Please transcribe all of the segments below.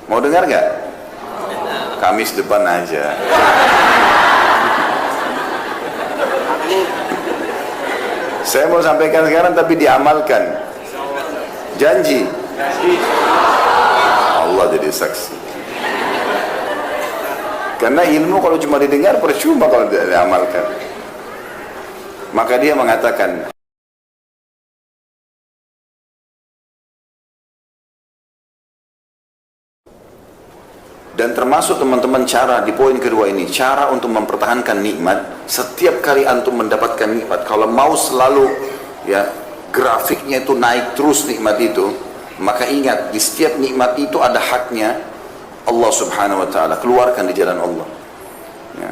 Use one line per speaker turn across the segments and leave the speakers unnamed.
Mau dengar nggak? Kamis depan aja. Saya mau sampaikan sekarang tapi diamalkan. Janji. Allah jadi saksi. Karena ilmu kalau cuma didengar percuma kalau tidak diamalkan. Maka dia mengatakan, dan termasuk teman-teman cara di poin kedua ini, cara untuk mempertahankan nikmat. Setiap kali antum mendapatkan nikmat, kalau mau selalu ya grafiknya itu naik terus nikmat itu, maka ingat di setiap nikmat itu ada haknya Allah subhanahu wa ta'ala. Keluarkan di jalan Allah ya.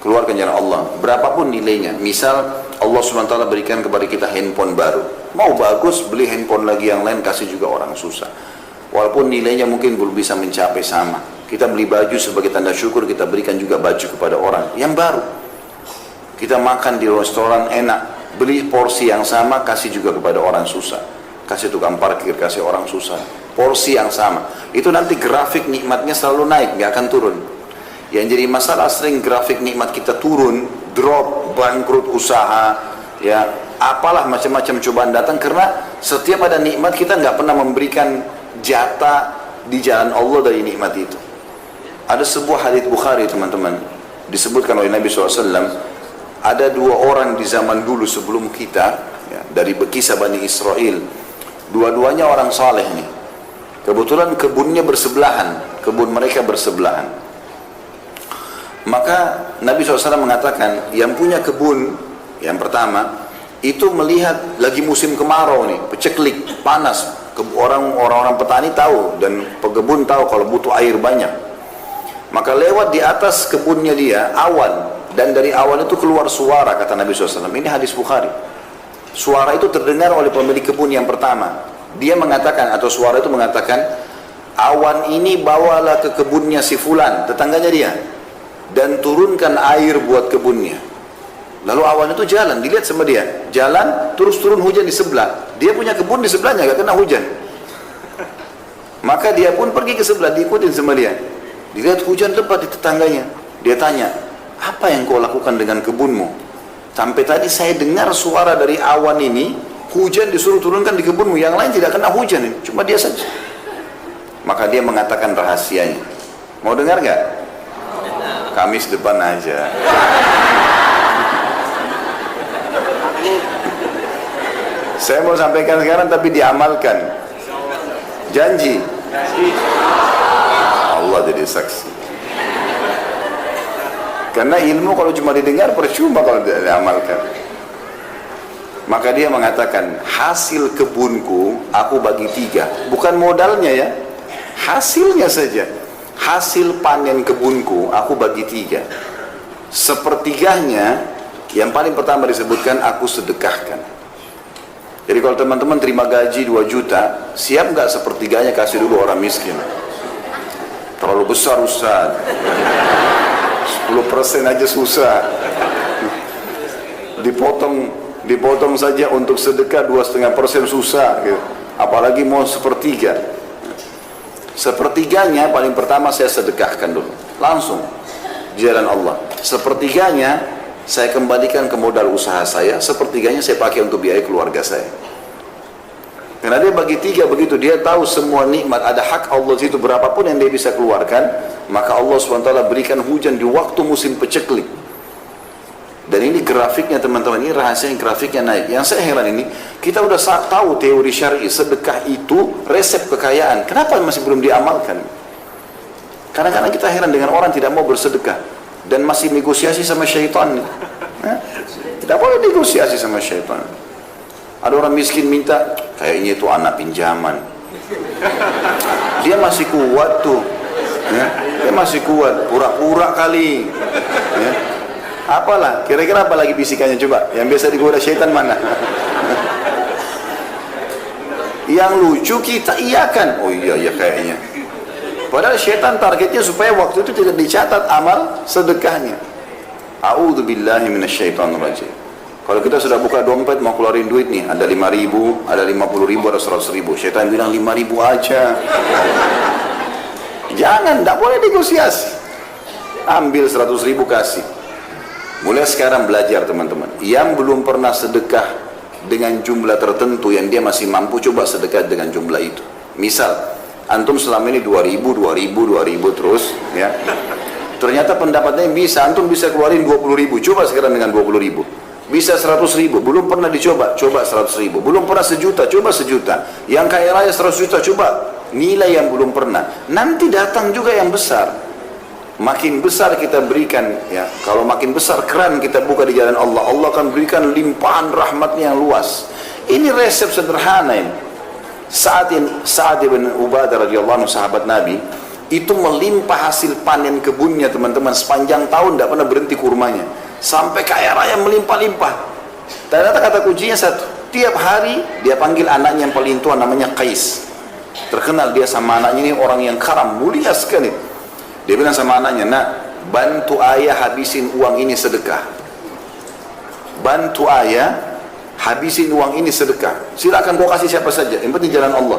Keluarkan jalan Allah berapapun nilainya. Misal Allah subhanahu wa ta'ala berikan kepada kita handphone baru, mau bagus beli handphone lagi yang lain, kasih juga orang susah, walaupun nilainya mungkin belum bisa mencapai sama. Kita beli baju sebagai tanda syukur, kita berikan juga baju kepada orang yang baru. Kita makan di restoran enak, beli porsi yang sama, kasih juga kepada orang susah, kasih tukang parkir, kasih orang susah, porsi yang sama. Itu nanti grafik nikmatnya selalu naik, nggak akan turun. Yang jadi masalah sering grafik nikmat kita turun, drop, bangkrut usaha, ya apalah macam-macam cobaan datang, karena setiap ada nikmat kita nggak pernah memberikan jatah di jalan Allah dari nikmat itu. Ada sebuah hadits Bukhari teman-teman, disebutkan oleh Nabi SAW, ada dua orang di zaman dulu sebelum kita, ya, dari kisah Bani Israel, dua-duanya orang saleh nih. Kebetulan kebunnya bersebelahan, kebun mereka bersebelahan. Maka Nabi SAW mengatakan, yang punya kebun yang pertama itu melihat lagi musim kemarau nih, peceklik, panas. Orang-orang petani tahu dan pekebun tahu kalau butuh air banyak. Maka lewat di atas kebunnya dia awan, dan dari awan itu keluar suara, kata Nabi SAW. Ini hadis Bukhari. Suara itu terdengar oleh pemilik kebun yang pertama. Dia mengatakan, atau suara itu mengatakan, awan ini bawalah ke kebunnya si fulan, tetangganya dia, dan turunkan air buat kebunnya. Lalu awan itu jalan, dilihat sama dia, jalan, terus turun hujan di sebelah. Dia punya kebun di sebelahnya, gak kena hujan. Maka dia pun pergi ke sebelah, diikutin sama dia. Dilihat hujan lebat di tetangganya. Dia tanya, apa yang kau lakukan dengan kebunmu? Sampai tadi saya dengar suara dari awan ini, hujan disuruh turunkan di kebunmu, yang lain tidak kena hujan, cuma dia saja. Maka dia mengatakan rahasianya. Mau dengar gak? Kamis depan aja. Saya mau sampaikan sekarang tapi diamalkan. Janji. Allah jadi saksi. Karena ilmu kalau cuma didengar percuma kalau tidak diamalkan. Maka dia mengatakan, hasil kebunku aku bagi 3. Bukan modalnya ya, hasilnya saja. Hasil panen kebunku aku bagi 3. Sepertiganya, yang paling pertama disebutkan, aku sedekahkan. Jadi kalau teman-teman terima gaji 2 juta, siap nggak sepertiganya kasih dulu orang miskin? Terlalu besar Ustaz. 10% aja susah. Dipotong saja untuk sedekah 2,5% susah gitu. Apalagi mau sepertiga. Sepertiganya paling pertama saya sedekahkan dulu, langsung jalan Allah. Sepertiganya saya kembalikan ke modal usaha saya, sepertiganya saya pakai untuk biaya keluarga saya. Karena dia bagi 3 begitu, dia tahu semua nikmat ada hak Allah itu, berapapun yang dia bisa keluarkan, maka Allah SWT berikan hujan di waktu musim peceklik. Dan ini grafiknya teman-teman, ini rahasianya grafiknya naik. Yang saya heran ini, kita udah tahu teori syar'i, sedekah itu resep kekayaan. Kenapa masih belum diamalkan? Kadang-kadang kita heran dengan orang tidak mau bersedekah dan masih negosiasi sama syaitan. Tidak boleh negosiasi sama syaitan. Ada orang miskin minta, kayaknya itu anak pinjaman. Dia masih kuat tuh. Ya, dia masih kuat, pura-pura kali. Ya. Apalah, kira-kira apa lagi bisikannya coba? Yang biasa digoda syaitan mana? Yang lucu kita iyakan. Oh iya kayaknya. Padahal syaitan targetnya supaya waktu itu tidak dicatat amal sedekahnya. A'udzubillahi minasyaitonirrajim. Kalau kita sudah buka dompet mau keluarin duit nih, ada 5.000, ada 50.000, ada 100.000. Syaitan bilang 5.000 aja. Jangan, tidak boleh negosiasi. Ambil 100.000 kasih. Mulai sekarang belajar teman-teman. Yang belum pernah sedekah dengan jumlah tertentu yang dia masih mampu, coba sedekah dengan jumlah itu. Misal, antum selama ini 2.000 terus, ya. Ternyata pendapatnya bisa, antum bisa keluarin 20.000, coba sekarang dengan 20.000. Bisa 100.000, belum pernah dicoba, coba 100.000. Belum pernah sejuta, coba sejuta. Yang kaya raya 100 juta, coba nilai yang belum pernah. Nanti datang juga yang besar. Makin besar kita berikan, ya. Kalau makin besar keran kita buka di jalan Allah, Allah akan berikan limpahan rahmatnya yang luas. Ini resep sederhana ini. Sa'ad bin Ubadah radhiyallahu anhu, sahabat Nabi, itu melimpah hasil panen kebunnya teman-teman, sepanjang tahun tidak pernah berhenti kurmanya, sampai kaya raya melimpah-limpah. Ternyata kata kuncinya satu, tiap hari dia panggil anaknya yang paling tua, namanya Qais. Terkenal dia sama anaknya ini orang yang karam, mulia sekali. Dia bilang sama anaknya, nak, bantu ayah habisin uang ini sedekah. Bantu ayah habisin uang ini sedekah. Silakan kau kasih siapa saja, yang penting jalan Allah.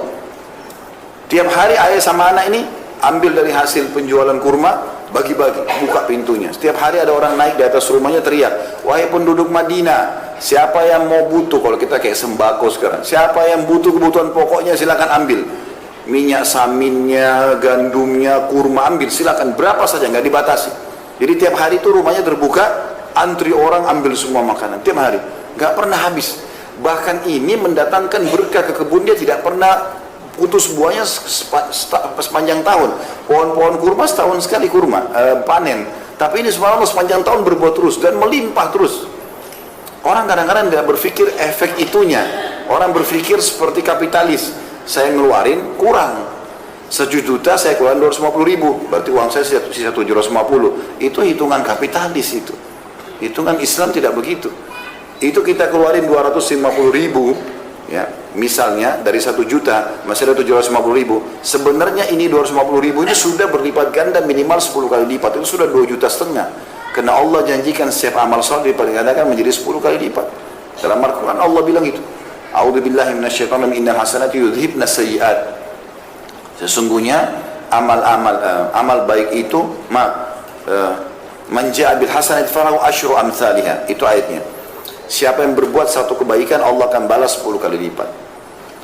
Tiap hari ayah sama anak ini ambil dari hasil penjualan kurma, bagi-bagi, buka pintunya. Setiap hari ada orang naik di atas rumahnya teriak, wahai penduduk Madinah, siapa yang mau butuh, kalau kita kayak sembako sekarang, siapa yang butuh kebutuhan pokoknya silakan ambil. Minyak saminnya, gandumnya, kurma, ambil silakan, berapa saja, nggak dibatasi. Jadi tiap hari itu rumahnya terbuka, antri orang ambil semua makanan tiap hari, nggak pernah habis. Bahkan ini mendatangkan berkah ke kebun, dia tidak pernah putus buahnya sepanjang tahun. Pohon-pohon kurma setahun sekali kurma panen, tapi ini subhanallah sepanjang tahun berbuah terus dan melimpah terus. Orang kadang-kadang tidak berpikir efek itunya. Orang berpikir seperti kapitalis, saya ngeluarin kurang 1 juta, saya keluarin 250.000, berarti uang saya sisa 750. Itu hitungan kapitalis itu. Hitungan Islam tidak begitu. Itu kita keluarin 250.000, ya, misalnya dari 1 juta masih ada 750.000. Sebenarnya ini 250.000 ini sudah berlipat ganda, minimal 10 kali lipat. Itu sudah 2,5 juta. Karena Allah janjikan setiap amal saleh dilipat gandakan menjadi 10 kali lipat. Dalam Al-Quran Allah bilang itu. A'udzubillahi minasyaitonir rajim, innal hasanati yudhibna sayyi'at. Sesungguhnya amal baik itu man ja'a bil hasanati falahu asyru amsalihha. Itu ayatnya. Siapa yang berbuat satu kebaikan, Allah akan balas 10 kali lipat.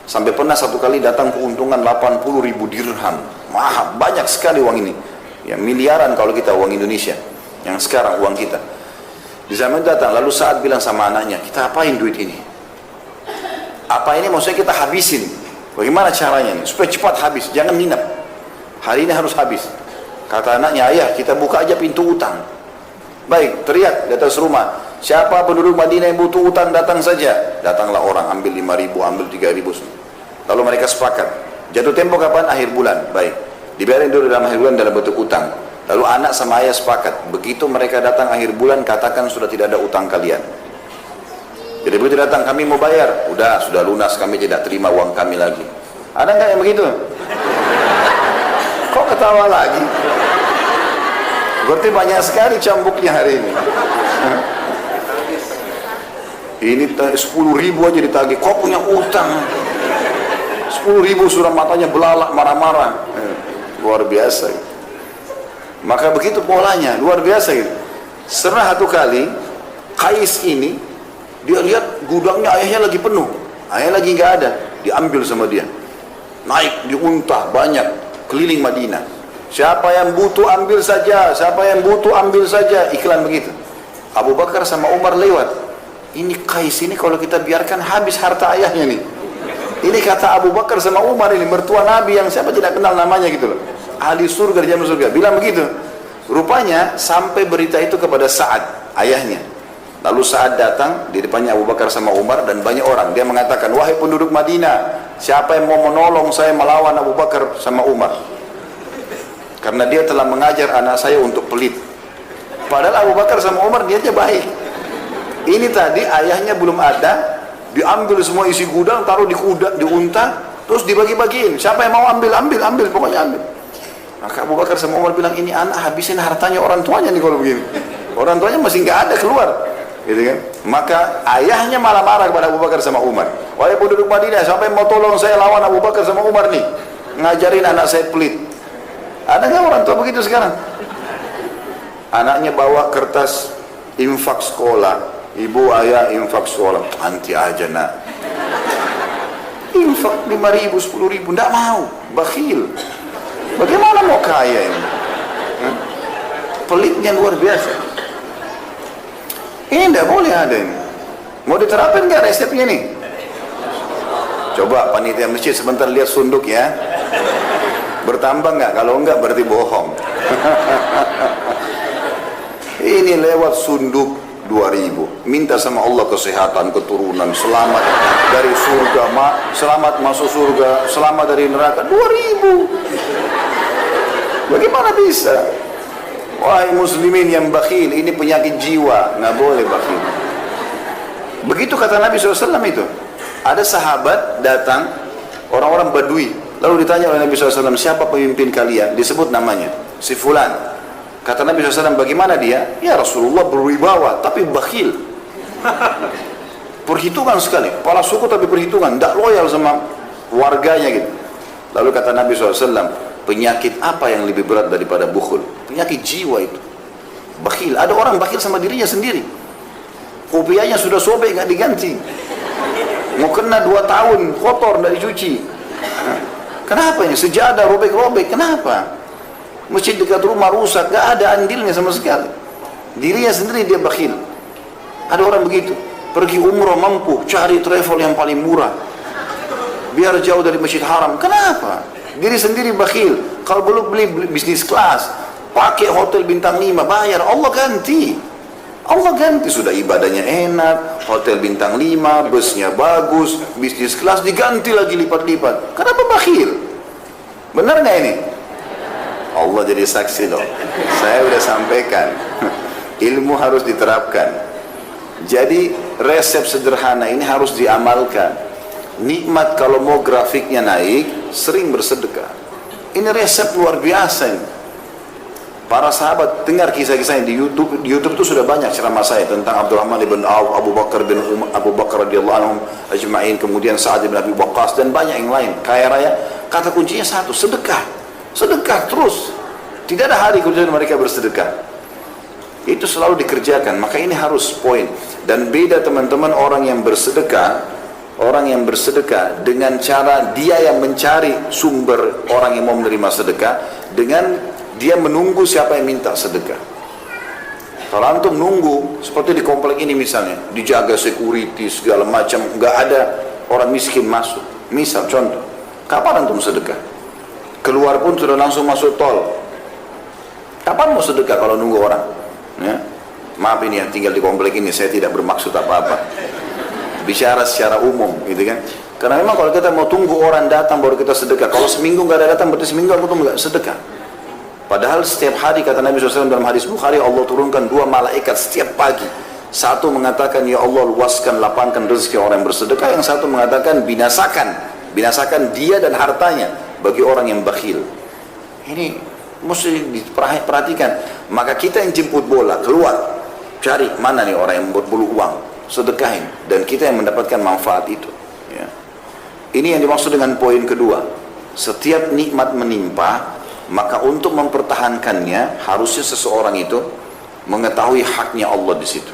Sampai pernah satu kali datang keuntungan 80.000 dirham. Mahal, banyak sekali uang ini. Ya, miliaran kalau kita uang Indonesia. Yang sekarang uang kita. Di zaman datang, lalu Sa'ad bilang sama anaknya, kita apain duit ini? Apa ini maksudnya kita habisin? Bagaimana caranya ini? Supaya cepat habis, jangan nginep. Hari ini harus habis. Kata anaknya, ayah kita buka aja pintu utang. Baik, teriak di atas rumah, siapa penduduk Madinah yang butuh utang datang saja. Datanglah orang, ambil 5.000, ambil 3.000. Lalu mereka sepakat, jatuh tempo kapan? Akhir bulan. Baik, dibiarin dulu dalam akhir bulan dalam bentuk utang. Lalu anak sama ayah sepakat, begitu mereka datang akhir bulan, katakan sudah tidak ada utang kalian. Jadi begitu datang, kami mau bayar, udah sudah lunas, kami tidak terima uang kami lagi. Ada nggak yang begitu? Kok ketawa lagi? Berarti banyak sekali cambuknya hari ini. Ini 10.000 aja ditagih, kok punya utang? 10.000 sudah matanya belalak, marah-marah. Luar biasa. Maka begitu polanya, luar biasa gitu. Pernah satu kali, Qais ini, dia lihat gudangnya ayahnya lagi penuh, ayah lagi nggak ada, diambil sama dia, naik di unta banyak keliling Madinah. Siapa yang butuh ambil saja, siapa yang butuh ambil saja, iklan begitu. Abu Bakar sama Umar lewat, ini Qais ini kalau kita biarkan habis harta ayahnya nih. Ini kata Abu Bakar sama Umar, ini mertua Nabi yang siapa tidak kenal namanya gitu loh, ahli surga di jalan surga, bilang begitu. Rupanya sampai berita itu kepada Sa'ad, ayahnya. Lalu Sa'ad datang di depannya Abu Bakar sama Umar dan banyak orang. Dia mengatakan, wahai penduduk Madinah, siapa yang mau menolong saya melawan Abu Bakar sama Umar? Karena dia telah mengajar anak saya untuk pelit. Padahal Abu Bakar sama Umar niatnya baik. Ini tadi ayahnya belum ada, diambil semua isi gudang, taruh di kuda, di unta, terus dibagi-bagiin. Siapa yang mau ambil, pokoknya ambil. Maka Abu Bakar sama Umar bilang, ini anak habisin hartanya orang tuanya nih kalau begini. Orang tuanya masih nggak ada keluar, gitu kan? Maka ayahnya malah marah kepada Abu Bakar sama Umar. Wahai penduduk Madinah, siapa yang mau tolong saya lawan Abu Bakar sama Umar nih? Ngajarin anak saya pelit. Ada nggak orang tua begitu sekarang? Anaknya bawa kertas infak sekolah, ibu ayah infak sekolah, nanti aja nak. Infak 5.000, 10.000, tidak mau, bakhil. Bagaimana mau kaya ini? Pelitnya luar biasa. Ini tidak boleh ada ini. Mau diterapin nggak resepnya nih? Coba panitia masjid sebentar lihat sunduk ya. Bertambah nggak? Kalau enggak berarti bohong. Ini lewat sunduk 2.000. Minta sama Allah kesehatan, keturunan, selamat dari surga, selamat masuk surga, selamat dari neraka. 2.000. Bagaimana bisa? Wahai muslimin yang bakhil, ini penyakit jiwa, nggak boleh bakhil. Begitu kata Nabi SAW itu. Ada sahabat datang, orang-orang Badui, lalu ditanya oleh Nabi SAW, siapa pemimpin kalian? Disebut namanya, si Fulan. Kata Nabi SAW, bagaimana dia? Ya Rasulullah berwibawa, tapi bakhil. Perhitungan sekali, kepala suku tapi perhitungan, tidak loyal sama warganya gitu. Lalu kata Nabi SAW, penyakit apa yang lebih berat daripada bukhul? Penyakit jiwa itu. Bakhil, ada orang bakhil sama dirinya sendiri. Kopiahnya sudah sobek, nggak diganti. Mau kena 2 tahun, kotor, tidak dicuci. Kenapa ini? Sejadah robek-robek, kenapa? Masjid dekat rumah rusak, gak ada andilnya sama sekali. Dirinya sendiri dia bakhil. Ada orang begitu, pergi umrah mampu, cari travel yang paling murah, biar jauh dari Masjid Haram. Kenapa? Diri sendiri bakhil. Kalau belum beli bisnis kelas, pakai hotel bintang 5, bayar, Allah ganti. Allah ganti, sudah ibadahnya enak, hotel bintang 5, busnya bagus, bisnis kelas diganti lagi lipat-lipat. Kenapa bakhil? Benar nggak ini? Allah jadi saksi loh. Saya udah sampaikan. Ilmu harus diterapkan. Jadi resep sederhana ini harus diamalkan. Nikmat kalau mau grafiknya naik, sering bersedekah. Ini resep luar biasa ini. Para sahabat dengar kisah-kisahnya di YouTube. Di YouTube itu sudah banyak ceramah saya tentang Abdurrahman bin Auf, Abu Bakar radhiyallahu anhum ajma'in, kemudian Sa'ad bin Abi Waqqas dan banyak yang lain. Kaya raya. Kata kuncinya satu, sedekah. Sedekah terus. Tidak ada hari kemudian mereka bersedekah. Itu selalu dikerjakan. Maka ini harus poin. Dan beda teman-teman orang yang bersedekah. Orang yang bersedekah dengan cara dia yang mencari sumber orang yang mau menerima sedekah, dengan dia menunggu siapa yang minta sedekah. Kalau antum nunggu seperti di komplek ini misalnya, dijaga security segala macam, nggak ada orang miskin masuk. Misal contoh, kapan antum sedekah? Keluar pun sudah langsung masuk tol. Kapan mau sedekah kalau nunggu orang? Ya? Maaf ini yang tinggal di komplek ini, saya tidak bermaksud apa-apa. Bicara secara umum, gitu kan? Karena memang kalau kita mau tunggu orang datang baru kita sedekah. Kalau seminggu nggak ada datang, berarti seminggu aku tuh nggak sedekah. Padahal setiap hari kata Nabi SAW dalam hadis Bukhari, Allah turunkan 2 malaikat setiap pagi. Satu mengatakan, ya Allah luaskan, lapangkan rezeki orang yang bersedekah. Yang satu mengatakan, binasakan dia dan hartanya bagi orang yang bakhil. Ini mesti diperhatikan. Maka kita yang jemput bola, keluar, cari mana nih orang yang berbulu uang, sedekahin. Dan kita yang mendapatkan manfaat itu. Ya. Ini yang dimaksud dengan poin kedua. Setiap nikmat menimpa, maka untuk mempertahankannya harusnya seseorang itu mengetahui haknya Allah di situ.